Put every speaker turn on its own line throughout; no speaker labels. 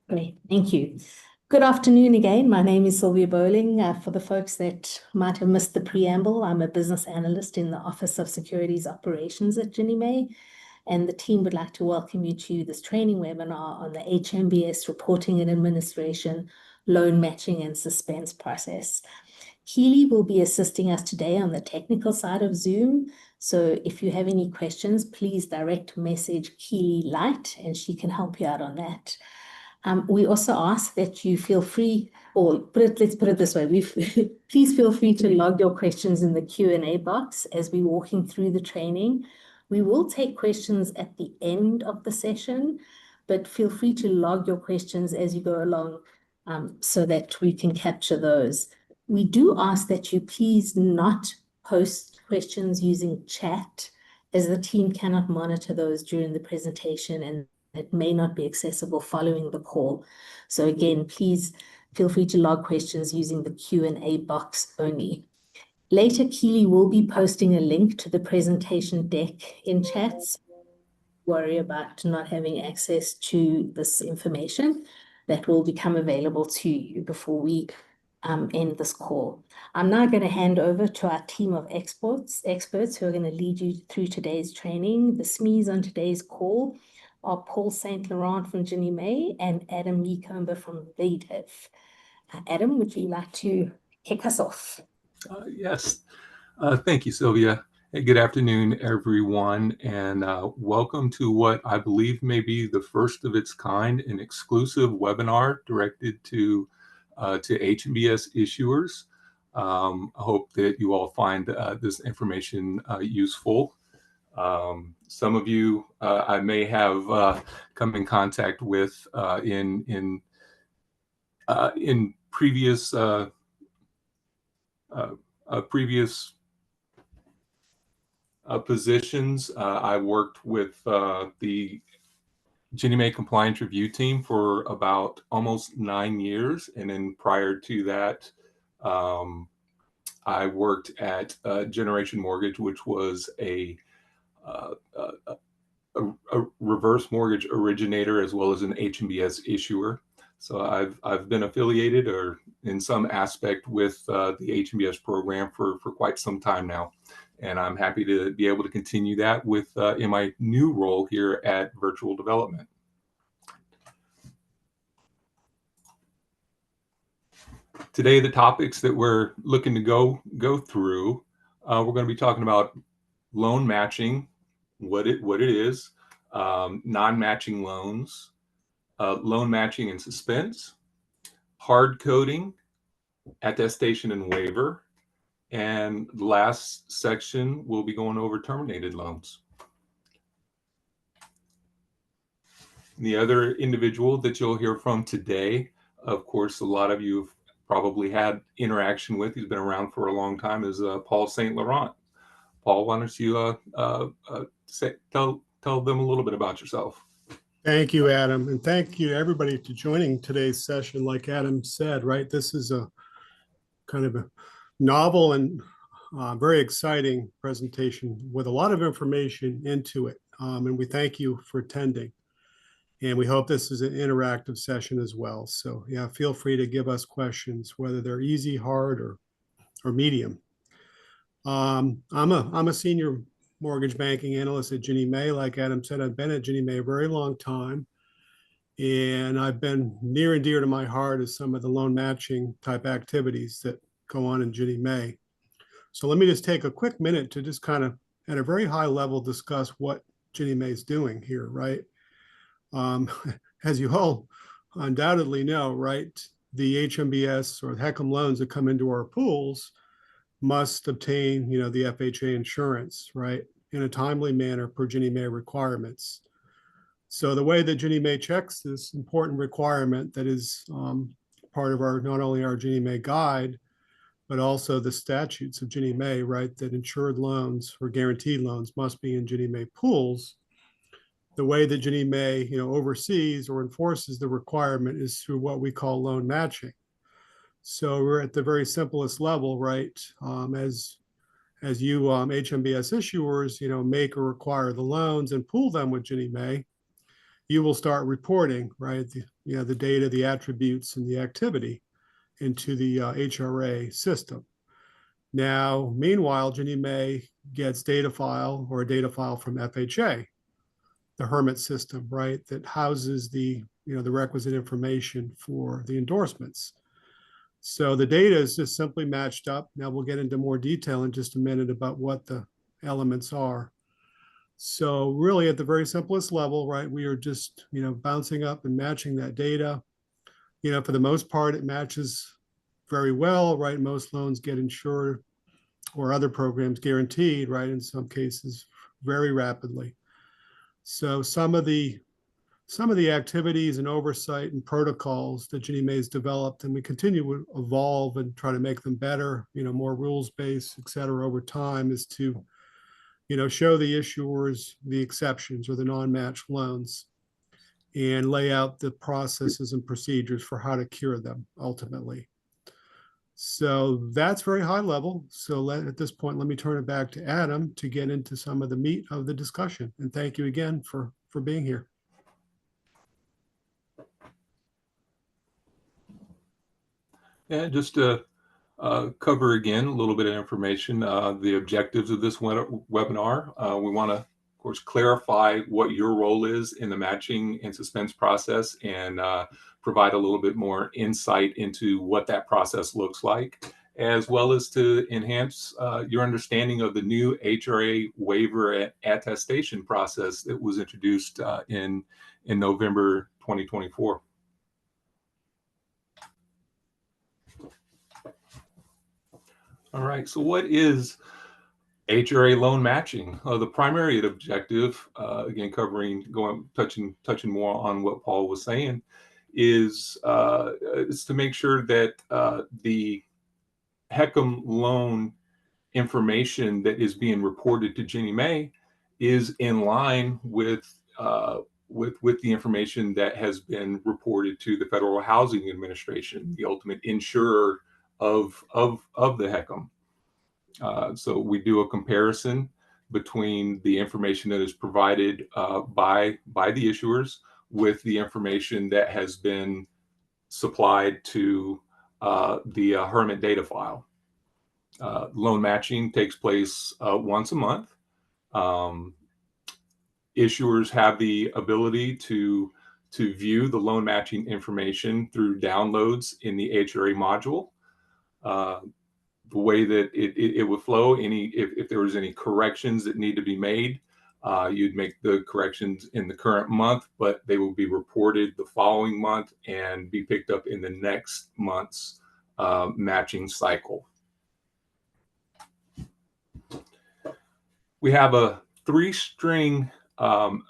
Great, thank you. Good afternoon again. My name is Sylvia Bowling. For the folks that might have missed the preamble, I'm a business analyst in the Office of Securities Operations at Ginnie Mae, and the team would like to welcome you to this training webinar on the HMBS reporting and administration, loan matching and suspense process. Keely will be assisting us today on the technical side of Zoom. So if you have any questions, please direct message Keely Light and she can help you out on that. We also ask that you feel free, or let's put it this way, please feel free to log your questions in the Q&A box as we're walking through the training. We will take questions at the end of the session, but feel free to log your questions as you go along so that we can capture those. We do ask that you please not post questions using chat, as the team cannot monitor those during the presentation and it may not be accessible following the call. So again, please feel free to log questions using the Q&A box only. Later, Keely will be posting a link to the presentation deck in chats. Worry about not having access to this information. That will become available to you before we end this call. I'm now going to hand over to our team of experts who are going to lead you through today's training. The SMEs on today's call are Paul St. Laurent from Ginnie Mae and Adam Meekomber from VDIV. Adam, would you like to kick us off?
Yes. Thank you, Sylvia. Hey, good afternoon, everyone, and welcome to what I believe may be the first of its kind, an exclusive webinar directed to HMBS issuers. I hope that you all find this information useful. Some of you I may have come in contact with in previous positions. I worked with the Ginnie Mae compliance review team for about almost 9 years, and then prior to that, I worked at Generation Mortgage, which was a reverse mortgage originator as well as an HMBS issuer. So I've been affiliated or in some aspect with the HMBS program for quite some time now. And I'm happy to be able to continue that with in my new role here at Virtual Development. Today, the topics that we're looking to go through, we're going to be talking about loan matching, what it is, non-matching loans, loan matching and suspense, hard coding, attestation and waiver, and the last section we'll be going over terminated loans. The other individual that you'll hear from today, of course, a lot of you have probably had interaction with, he's been around for a long time, is Paul St. Laurent. Paul, why don't you tell them a little bit about yourself.
Thank you, Adam, and thank you everybody for joining today's session. Like Adam said, right, this is a kind of a novel and very exciting presentation with a lot of information into it, and we thank you for attending. And we hope this is an interactive session as well. So yeah, feel free to give us questions, whether they're easy, hard, or medium. I'm a senior mortgage banking analyst at Ginnie Mae. Like Adam said, I've been at Ginnie Mae a very long time. And I've been near and dear to my heart is some of the loan matching type activities that go on in Ginnie Mae. So let me just take a quick minute to just kind of at a very high level discuss what Ginnie Mae is doing here, right? As you all undoubtedly know, right, the HMBS or the HECM loans that come into our pools must obtain, the FHA insurance, right, in a timely manner per Ginnie Mae requirements. So the way that Ginnie Mae checks this important requirement that is part of our, not only our Ginnie Mae guide, but also the statutes of Ginnie Mae, right, that insured loans or guaranteed loans must be in Ginnie Mae pools. The way that Ginnie Mae, oversees or enforces the requirement is through what we call loan matching. So we're at the very simplest level, right? As you HMBS issuers, make or require the loans and pool them with Ginnie Mae, you will start reporting, right, the data, the attributes, and the activity into the HRA system. Now, meanwhile, Ginnie Mae gets data file or a data file from FHA, the Hermit system, right, that houses the requisite information for the endorsements. So the data is just simply matched up. Now we'll get into more detail in just a minute about what the elements are. So really at the very simplest level, right, we are just, bouncing up and matching that data. For the most part, it matches very well, right? Most loans get insured or other programs guaranteed, right? In some cases, very rapidly. So some of the activities and oversight and protocols that Ginnie Mae's developed, and we continue to evolve and try to make them better, more rules-based, et cetera, over time, is to, show the issuers the exceptions or the non-matched loans and lay out the processes and procedures for how to cure them ultimately. So that's very high level. So at this point, let me turn it back to Adam to get into some of the meat of the discussion. And thank you again for being here.
And just to cover again a little bit of information, the objectives of this webinar. We want to, of course, clarify what your role is in the matching and suspense process and provide a little bit more insight into what that process looks like, as well as to enhance your understanding of the new HRA waiver attestation process that was introduced in November 2024. All right, so what is HRA loan matching? The primary objective, again, touching more on what Paul was saying, is to make sure that the HECM loan information that is being reported to Ginnie Mae is in line with the information that has been reported to the Federal Housing Administration, the ultimate insurer of the HECM. So we do a comparison between the information that is provided by the issuers with the information that has been supplied to the Hermit data file. Loan matching takes place once a month. Issuers have the ability to view the loan matching information through downloads in the HRA module. The way that it would flow, if there was any corrections that need to be made, you'd make the corrections in the current month, but they will be reported the following month and be picked up in the next month's matching cycle. We have a 3-string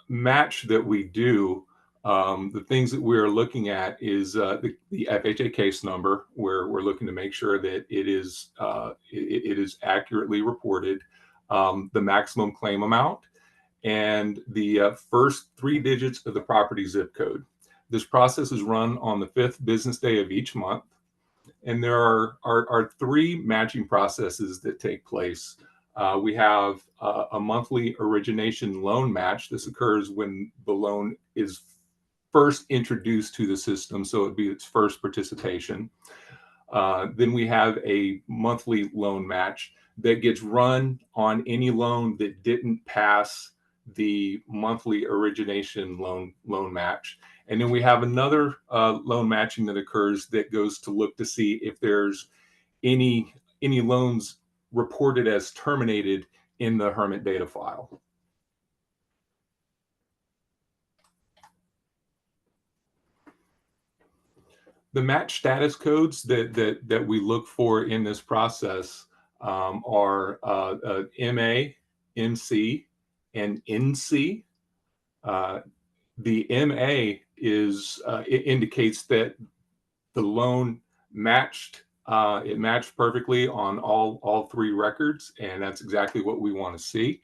match that we do. The things that we're looking at is the FHA case number, where we're looking to make sure that it is accurately reported, the maximum claim amount, and the first 3 digits of the property zip code. This process is run on the 5th business day of each month, and there are 3 matching processes that take place. We have a monthly origination loan match. This occurs when the loan is first introduced to the system, so it'd be its first participation. Then we have a monthly loan match that gets run on any loan that didn't pass the monthly origination loan match. And then we have another loan matching that occurs that goes to look to see if there's any loans reported as terminated in the Hermit data file. The match status codes that we look for in this process are MA, MC, and NC. The MA it indicates that the loan matched. It matched perfectly on all 3 records, and that's exactly what we want to see.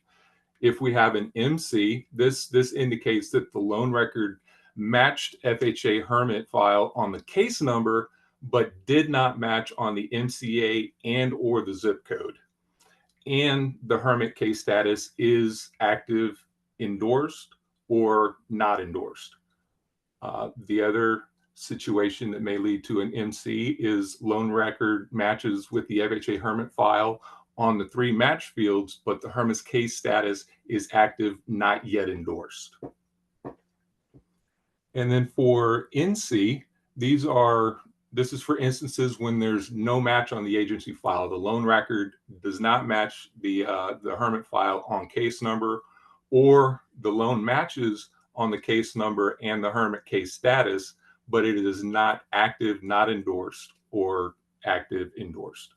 If we have an MC, this indicates that the loan record matched FHA Hermit file on the case number, but did not match on the MCA and or the zip code. And the Hermit case status is active, endorsed, or not endorsed. The other situation that may lead to an MC is loan record matches with the FHA Hermit file on the 3 match fields, but the Hermit's case status is active, not yet endorsed. And then for NC, this is for instances when there's no match on the agency file. The loan record does not match the Hermit file on case number, or the loan matches on the case number and the Hermit case status, but it is not active, not endorsed, or active endorsed.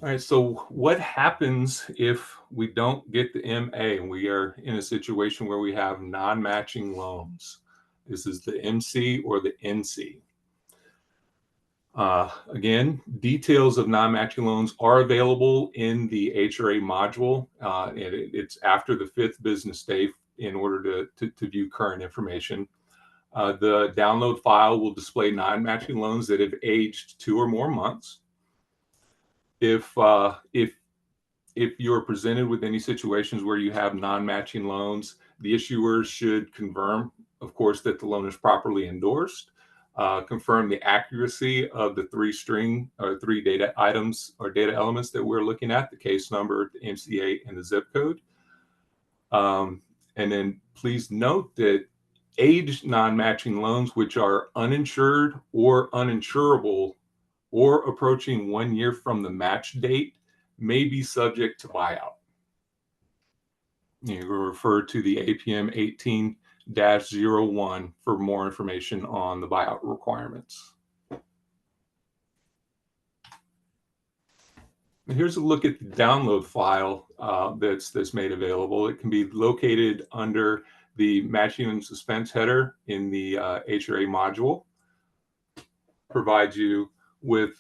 All right, so what happens if we don't get the MA and we are in a situation where we have non-matching loans? This is the MC or the NC. Again, details of non-matching loans are available in the HRA module, and it's after the 5th business day in order to view current information. The download file will display non-matching loans that have aged 2 or more months. If you're presented with any situations where you have non-matching loans, the issuer should confirm, of course, that the loan is properly endorsed, confirm the accuracy of the 3 data items or data elements that we're looking at, the case number, the MCA, and the zip code. And then please note that aged non-matching loans, which are uninsured or uninsurable or approaching 1 year from the match date, may be subject to buyout. You can refer to the APM 18-01 for more information on the buyout requirements. And here's a look at the download file that's made available. It can be located under the Matching and Suspense header in the HRA module. Provides you with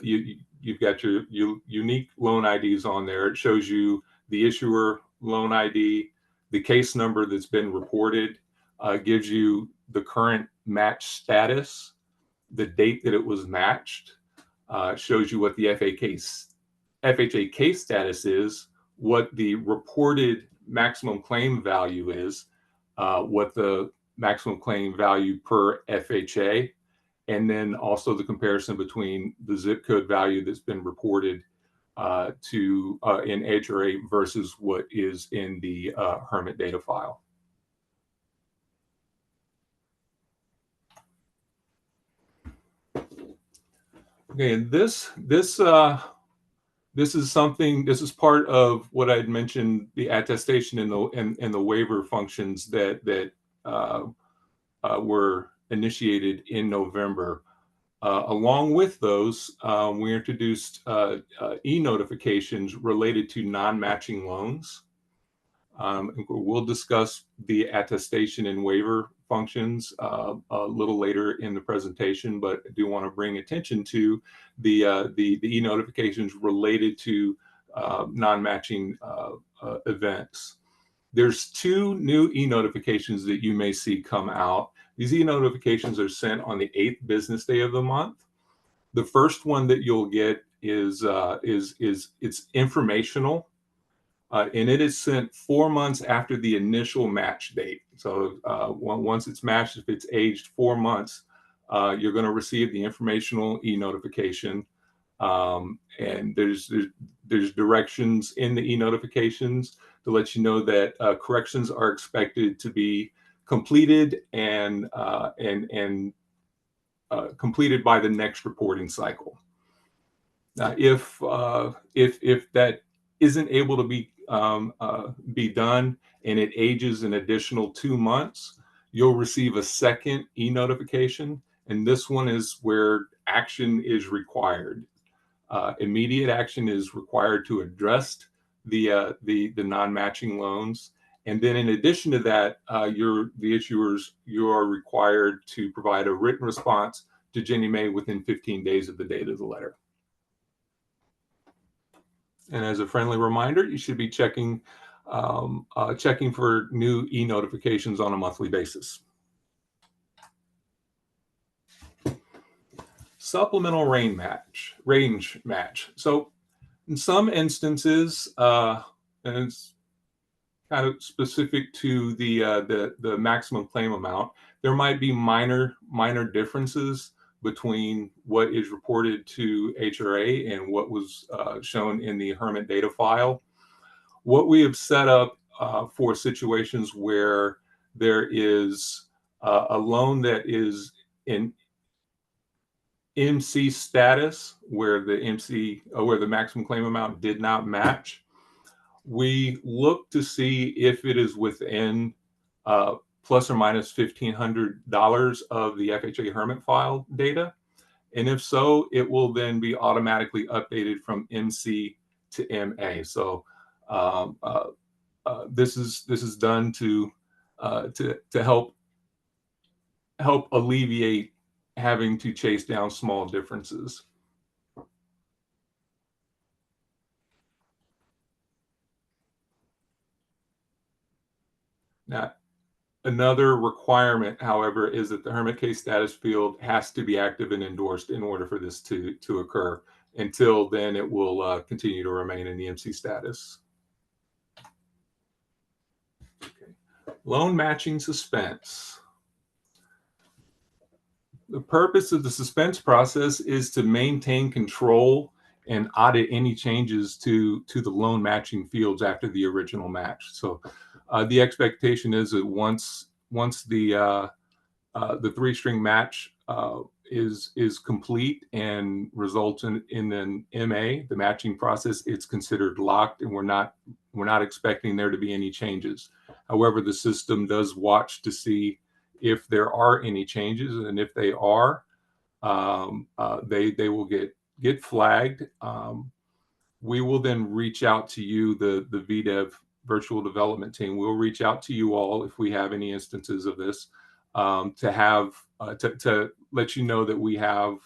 you've got your unique loan IDs on there. It shows you the issuer loan ID, the case number that's been reported, gives you the current match status, the date that it was matched, shows you what the FHA case status is, what the reported maximum claim value is, what the maximum claim value per FHA, and then also the comparison between the zip code value that's been reported in HRA versus what is in the Hermit data file. Okay, and this is part of what I had mentioned, the attestation and the waiver functions that were initiated in November. Along with those, we introduced e-notifications related to non-matching loans. We'll discuss the attestation and waiver functions a little later in the presentation, but I do want to bring attention to the e-notifications related to non-matching events. There's 2 new e-notifications that you may see come out. These e-notifications are sent on the 8th business day of the month. The first one that you'll get is it's informational, and it is sent 4 months after the initial match date. So once it's matched, if it's aged 4 months, you're going to receive the informational e-notification. And there's directions in the e-notifications to let you know that corrections are expected to be completed and completed by the next reporting cycle. Now, if that isn't able to be done and it ages an additional 2 months, you'll receive a second e-notification, and this one is where action is required. Immediate action is required to address the non-matching loans. And then in addition to that, the issuers, you are required to provide a written response to Ginnie Mae within 15 days of the date of the letter. And as a friendly reminder, you should be checking for new e-notifications on a monthly basis. Supplemental range match. So in some instances, and it's kind of specific to the maximum claim amount. There might be minor differences between what is reported to HRA and what was shown in the Hermit data file. What we have set up for situations where there is a loan that is in MC status, where the maximum claim amount did not match, we look to see if it is within plus or minus $1,500 of the FHA Hermit file data. And if so, it will then be automatically updated from MC to MA. So this is done to help alleviate having to chase down small differences. Now, another requirement, however, is that the Hermit case status field has to be active and endorsed in order for this to occur. Until then, it will continue to remain in the MC status. Okay. Loan matching suspense. The purpose of the suspense process is to maintain control and audit any changes to the loan matching fields after the original match. So the expectation is that once the three-string match is complete and results in an MA, the matching process, it's considered locked, and we're not expecting there to be any changes. However, the system does watch to see if there are any changes, and if they are, they will get flagged. We will then reach out to you, the VDev virtual development team. We'll reach out to you all if we have any instances of this, to let you know that we have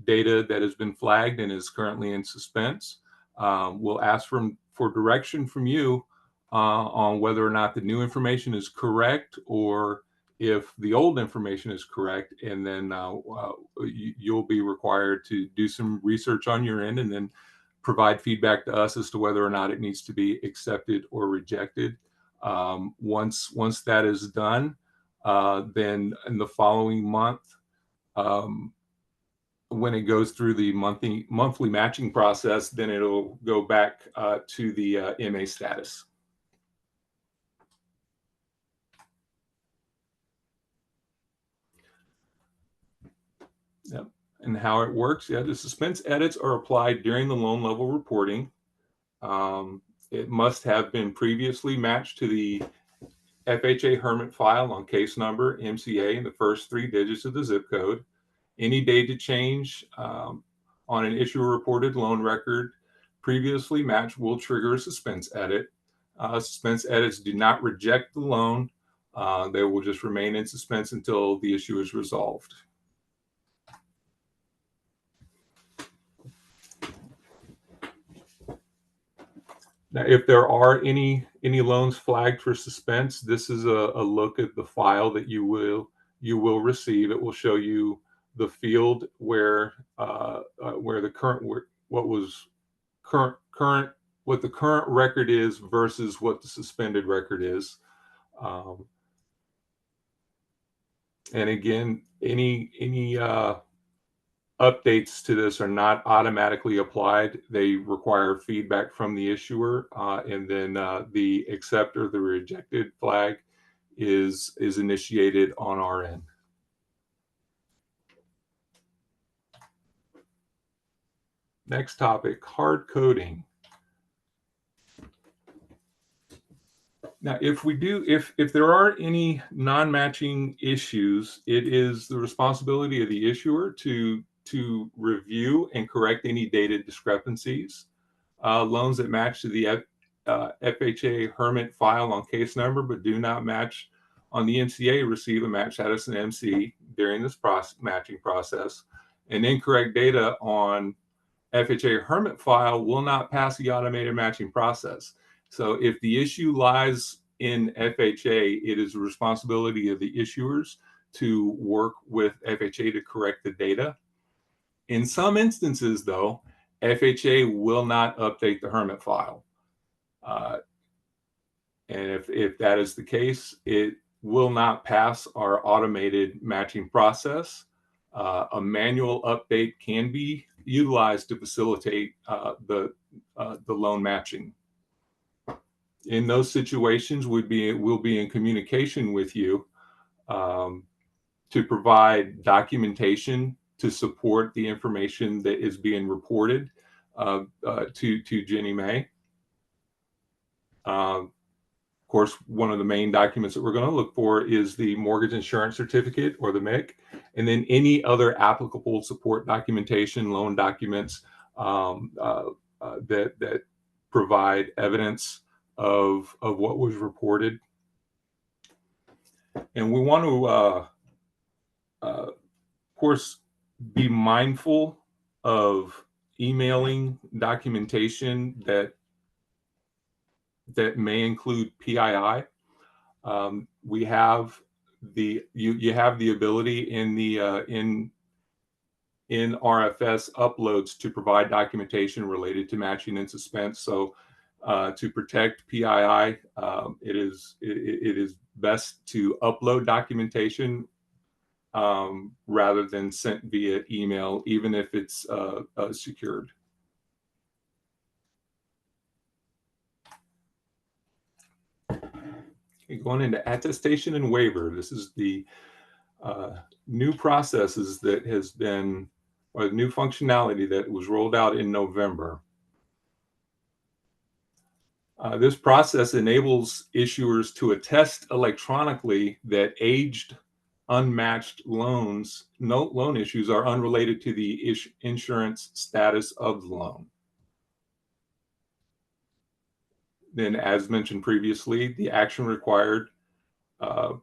data that has been flagged and is currently in suspense. We'll ask for direction from you on whether or not the new information is correct, or if the old information is correct, and then you'll be required to do some research on your end and then provide feedback to us as to whether or not it needs to be accepted or rejected. Once that is done, then in the following month, when it goes through the monthly matching process, then it'll go back to the MA status. Yep. And how it works, the suspense edits are applied during the loan level reporting. It must have been previously matched to the FHA Hermit file on case number, MCA, and the first 3 digits of the zip code. Any data change on an issuer reported loan record previously matched will trigger a suspense edit. Suspense edits do not reject the loan. They will just remain in suspense until the issue is resolved. Now, if there are any loans flagged for suspense, this is a look at the file that you will receive. It will show you the field where the current what the current record is versus what the suspended record is. And again, any updates to this are not automatically applied. They require feedback from the issuer, and then the accept or the rejected flag is initiated on our end. Next topic, hard coding. Now, if there are any non-matching issues, it is the responsibility of the issuer to review and correct any data discrepancies. Loans that match to the FHA Hermit file on case number but do not match on the MCA receive a match status in MC during this matching process. And incorrect data on FHA Hermit file will not pass the automated matching process. So if the issue lies in FHA, it is the responsibility of the issuers to work with FHA to correct the data. In some instances, though, FHA will not update the Hermit file. And if that is the case, it will not pass our automated matching process. A manual update can be utilized to facilitate the loan matching. In those situations, we'll be in communication with you to provide documentation to support the information that is being reported to Ginnie Mae. Of course, one of the main documents that we're going to look for is the mortgage insurance certificate, or the MIC, and then any other applicable support documentation, loan documents that provide evidence of what was reported. And we want to, of course, be mindful of emailing documentation that may include PII. We have you have the ability in the in RFS uploads to provide documentation related to matching and suspense. So to protect PII, it is best to upload documentation rather than sent via email, even if it's secured. Okay, going into attestation and waiver. This is the new processes that has been, or the new functionality that was rolled out in November. This process enables issuers to attest electronically that aged, unmatched loan issues are unrelated to the insurance status of the loan. Then, as mentioned previously, the action required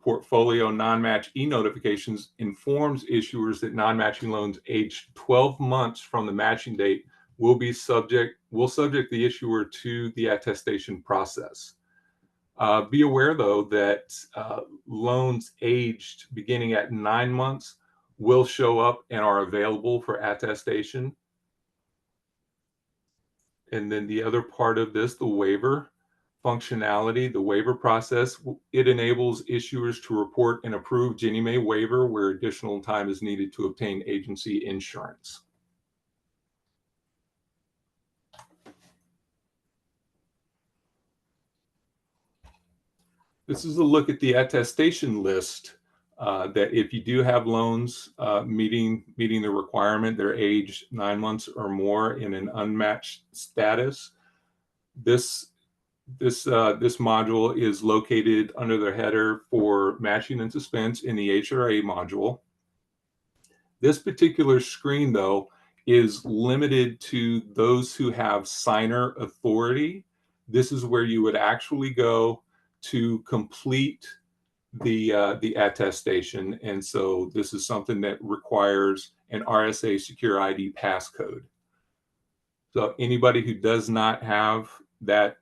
portfolio non-match e-notifications informs issuers that non-matching loans aged 12 months from the matching date will subject the issuer to the attestation process. Be aware, though, that loans aged beginning at 9 months will show up and are available for attestation. And then the other part of this, the waiver functionality, the waiver process, it enables issuers to report an approved Ginnie Mae waiver where additional time is needed to obtain agency insurance. This is a look at the attestation list that if you do have loans meeting the requirement, they're aged 9 months or more in an unmatched status, this module is located under the header for matching and suspense in the HRA module. This particular screen, though, is limited to those who have signer authority. This is where you would actually go to complete the attestation. And so this is something that requires an RSA Secure ID passcode. So anybody who does not have that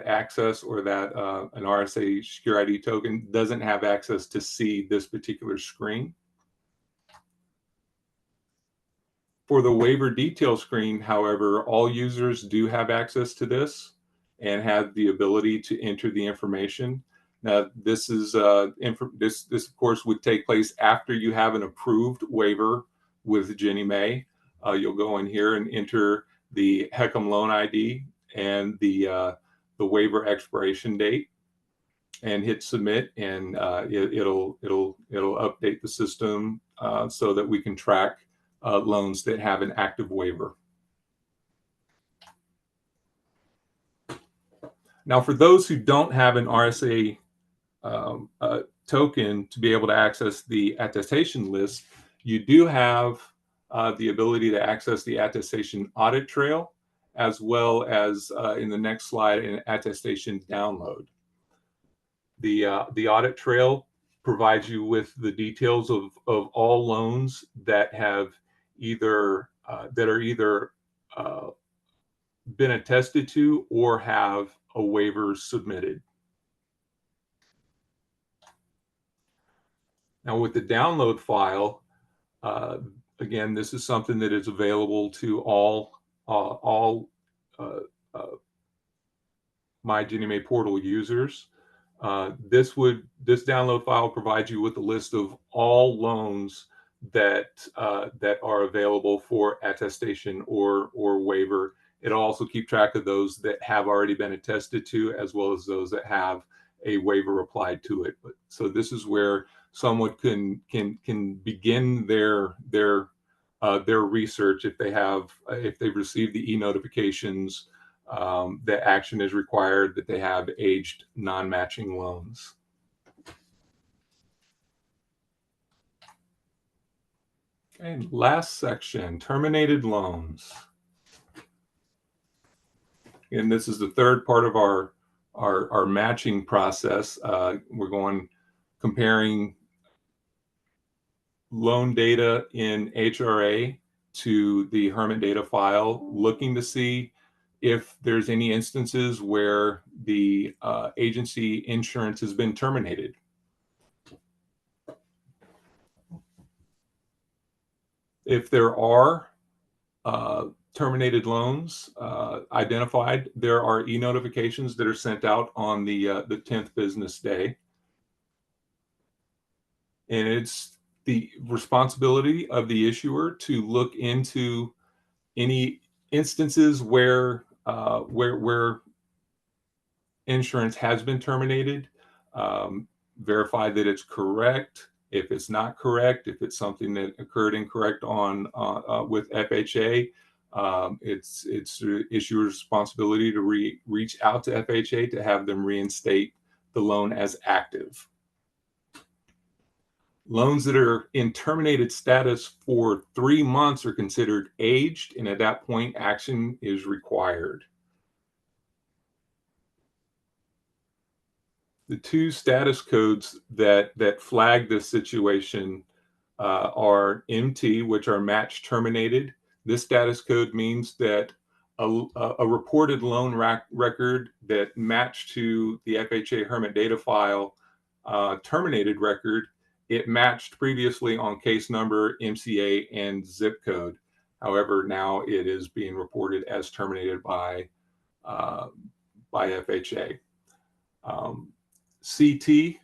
access, or that an RSA Secure ID token, doesn't have access to see this particular screen. For the waiver detail screen, however, all users do have access to this and have the ability to enter the information. Now, this is this of course would take place after you have an approved waiver with Ginnie Mae. You'll go in here and enter the HECM loan ID and the waiver expiration date, and hit submit, and it'll update the system so that we can track loans that have an active waiver. Now, for those who don't have an RSA token to be able to access the attestation list, you do have the ability to access the attestation audit trail, as well as in the next slide, an attestation download. The audit trail provides you with the details of all loans that have either been attested to or have a waiver submitted. Now, with the download file, again, this is something that is available to all My Ginnie Mae portal users. This download file provides you with a list of all loans that are available for attestation or waiver. It'll also keep track of those that have already been attested to, as well as those that have a waiver applied to it. But so this is where someone can begin their research if they've received the e-notifications that action is required, that they have aged non-matching loans. And last section, terminated loans. And this is the third part of our matching process. We're comparing loan data in HRA to the Hermit data file, looking to see if there's any instances where the agency insurance has been terminated. If there are terminated loans identified, there are e-notifications that are sent out on the 10th business day. And it's the responsibility of the issuer to look into any instances where insurance has been terminated, verify that it's correct. If it's not correct, if it's something that occurred incorrect with FHA, it's the issuer's responsibility to reach out to FHA to have them reinstate the loan as active. Loans that are in terminated status for 3 months are considered aged, and at that point, action is required. The two status codes that flag this situation are MT, which are match terminated. This status code means that a reported loan record that matched to the FHA Hermit data file terminated record, it matched previously on case number, MCA, and zip code. However, now it is being reported as terminated by FHA. CT,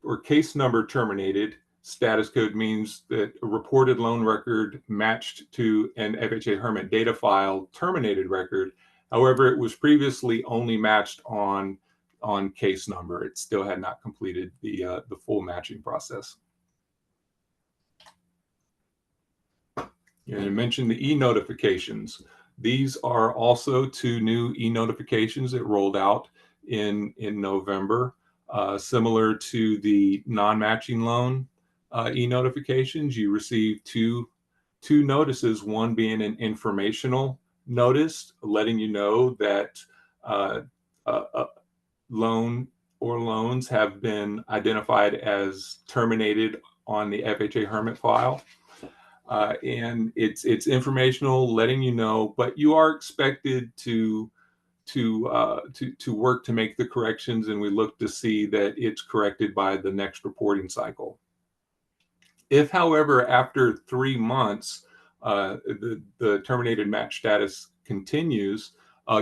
or case number terminated, status code means that a reported loan record matched to an FHA Hermit data file terminated record. However, it was previously only matched on case number. It still had not completed the full matching process. And I mentioned the e-notifications. These are also 2 new e-notifications that rolled out in November. Similar to the non-matching loan e-notifications, you receive two notices, one being an informational notice letting you know that a loan or loans have been identified as terminated on the FHA Hermit file. And it's informational, letting you know, but you are expected to work to make the corrections, and we look to see that it's corrected by the next reporting cycle. If, however, after 3 months, the terminated match status continues,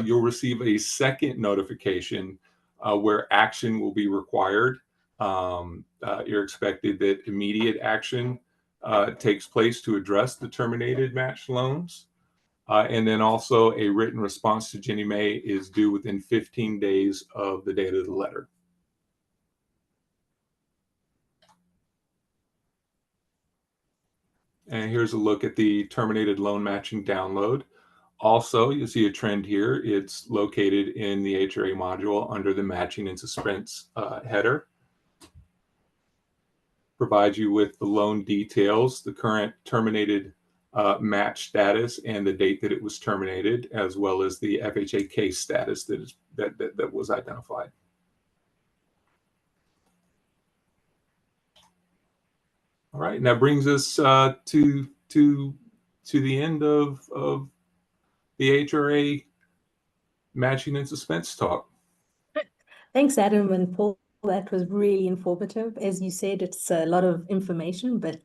you'll receive a second notification where action will be required. You're expected that immediate action takes place to address the terminated matched loans. And then also a written response to Ginnie Mae is due within 15 days of the date of the letter. And here's a look at the terminated loan matching download. Also, you see a trend here. It's located in the HRA module under the matching and suspense header. Provides you with the loan details, the current terminated match status, and the date that it was terminated, as well as the FHA case status that was identified. All right, and that brings us to the end of the HRA matching and suspense talk.
Thanks, Adam and Paul. That was really informative. As you said, it's a lot of information, but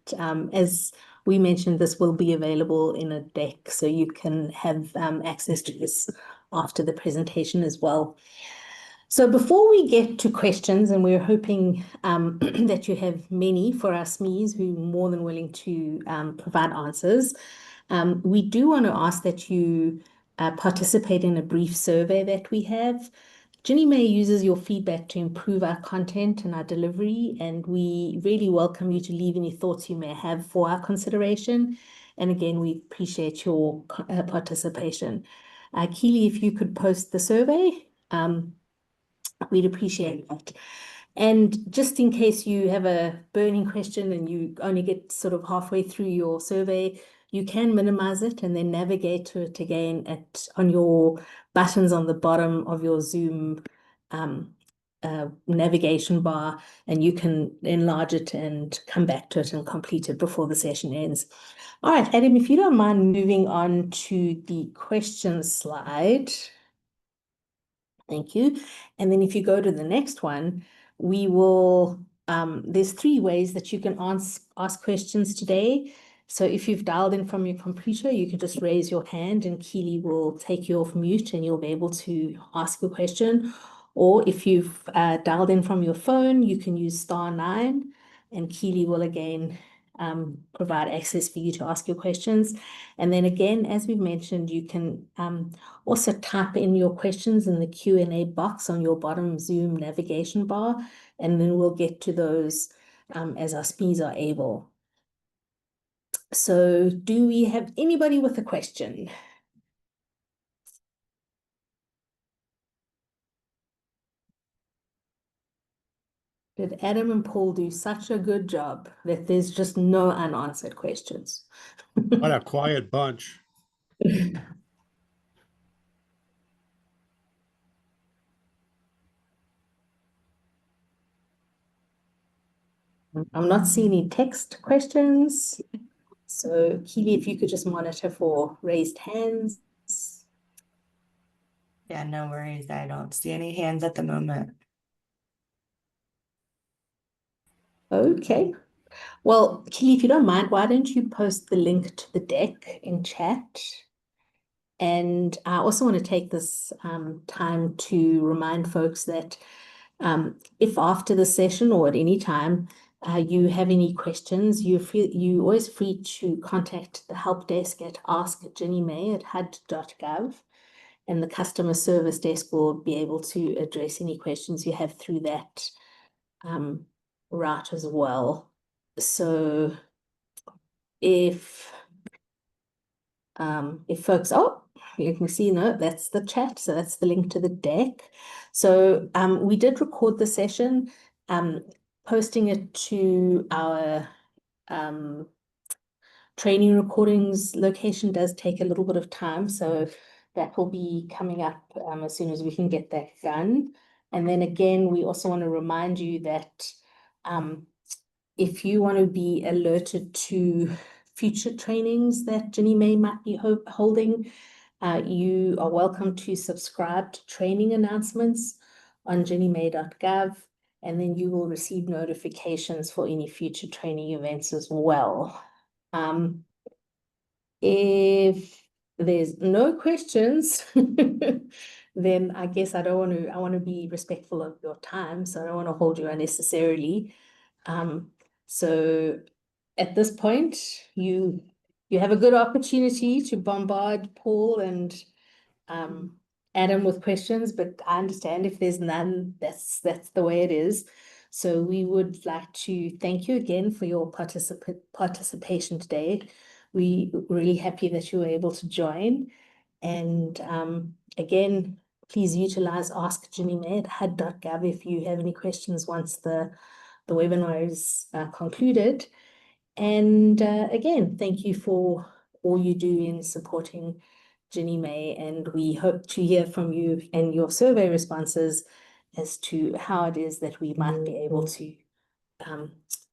as we mentioned, this will be available in a deck, so you can have access to this after the presentation as well. So before we get to questions, and we're hoping that you have many for our SMEs who are more than willing to provide answers, we do want to ask that you participate in a brief survey that we have. Ginnie Mae uses your feedback to improve our content and our delivery, and we really welcome you to leave any thoughts you may have for our consideration. And again, we appreciate your participation. Keely, if you could post the survey, we'd appreciate that. And just in case you have a burning question and you only get sort of halfway through your survey, you can minimize it and then navigate to it again on your buttons on the bottom of your Zoom navigation bar, and you can enlarge it and come back to it and complete it before the session ends. All right, Adam, if you don't mind moving on to the question slide. Thank you. And then if you go to the next one, we will, there's 3 ways that you can ask questions today. So if you've dialed in from your computer, you can just raise your hand and Keely will take you off mute and you'll be able to ask a question. Or if you've dialed in from your phone, you can use *9 and Keely will again provide access for you to ask your questions. And then again, as we've mentioned, you can also type in your questions in the Q&A box on your bottom Zoom navigation bar, and then we'll get to those as our SMEs are able. So do we have anybody with a question? Did Adam and Paul do such a good job that there's just no unanswered questions?
What a quiet bunch.
I'm not seeing any text questions. So Keely, if you could just monitor for raised hands.
Yeah, no worries. I don't see any hands at the moment.
Okay. Well, Keely, if you don't mind, why don't you post the link to the deck in chat? And I also want to take this time to remind folks that if after the session or at any time you have any questions, you're always free to contact the help desk at askginniemay@hud.gov, and the customer service desk will be able to address any questions you have through that route as well. So if folks, you can see, no, that's the chat. So that's the link to the deck. So we did record the session. Posting it to our training recordings location does take a little bit of time. So that will be coming up as soon as we can get that done. And then again, we also want to remind you that if you want to be alerted to future trainings that Ginnie Mae might be holding, you are welcome to subscribe to training announcements on ginniemay.gov, and then you will receive notifications for any future training events as well. If there's no questions, then I guess I want to be respectful of your time, so I don't want to hold you unnecessarily. So at this point, you have a good opportunity to bombard Paul and Adam with questions, but I understand if there's none, that's the way it is. So we would like to thank you again for your participation today. We're really happy that you were able to join. And again, please utilize Ask Ginnie Mae at hud.gov if you have any questions once the webinar is concluded. And again, thank you for all you do in supporting Ginnie Mae, and we hope to hear from you and your survey responses as to how it is that we might be able to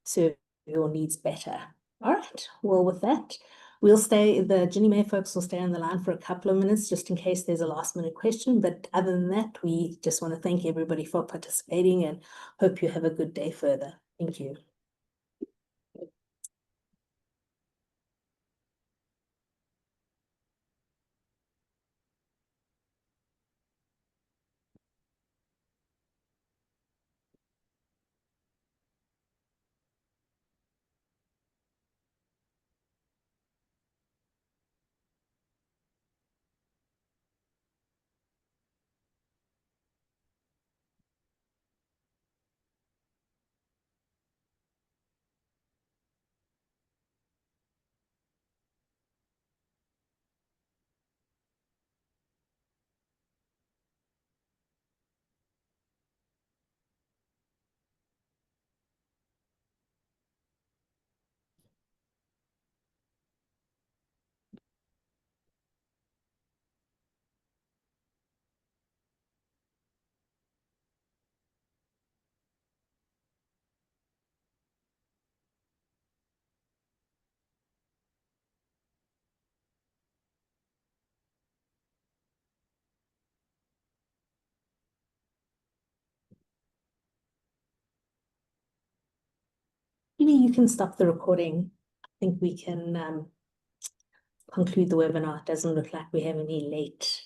serve your needs better. All right, well, with that, the Ginnie Mae folks will stay on the line for a couple of minutes just in case there's a last minute question. But other than that, we just want to thank everybody for participating and hope you have a good day further. Thank you. you can stop the recording. I think we can conclude the webinar. It doesn't look like we have any late